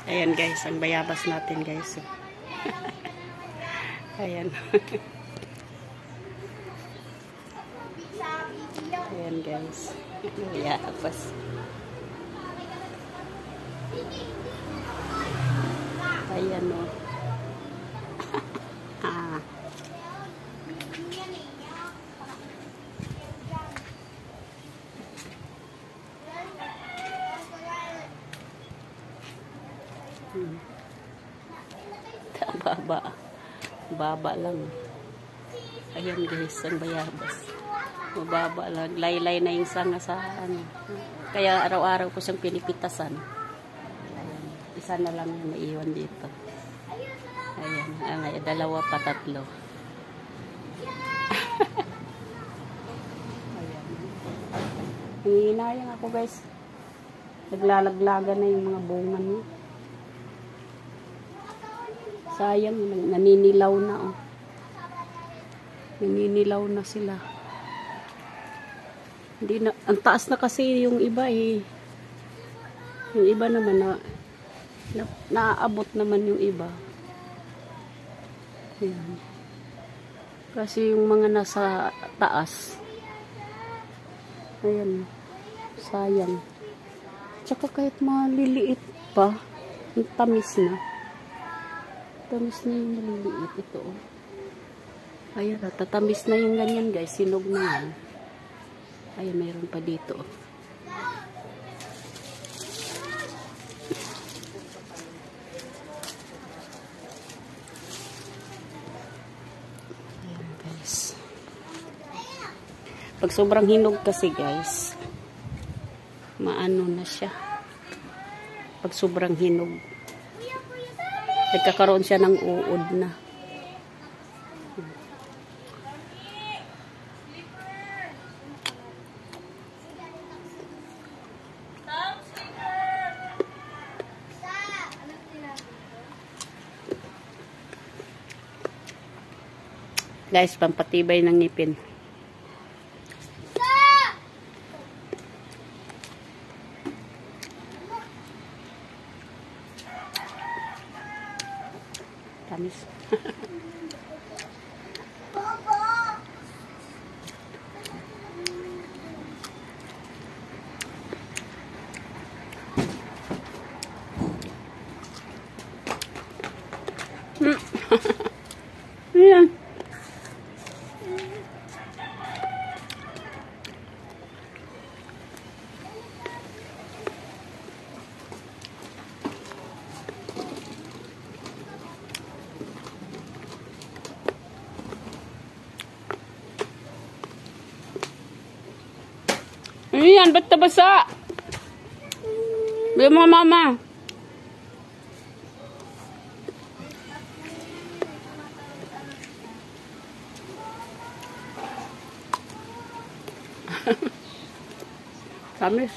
Ayan guys, ang bayabas natin guys. Ayan. Ayan guys. Bayabas. Ayan o. Ah. Baba. Baba lang. Ayan guys, ang bayabas. Mababa lang. Laylay na yung sanga sa ano. Kaya araw-araw ko siyang pinipitasan. Ayan. Isa na lang yung naiwan dito. Ayan. Ay, dalawa pa, tatlo. Ayan. Hinayang ako guys. Naglalaglaga na yung mga bunga niya. Sayang, naninilaw na oh. Naninilaw na sila. Hindi na, ang taas na kasi yung iba eh. Yung iba naman naaabot naman yung iba. Ayan. Kasi yung mga nasa taas. Ayan. Sayang. Tsaka kahit maliliit pa, ang tamis na. Tamis na yung maliliit. Ito oh. Ayan, tatamis na yung ganyan guys. Sinog na yan. Ayan, mayroon pa dito. Ayan guys. Pag sobrang hinog kasi guys, maano na siya. Pag sobrang hinog, nagkakaroon siya ng uod na. Guys, pampatibay ng ngipin. Tamis. Ayan. Ayan, ba't tabasa? Bigyan mo mama. Tamis.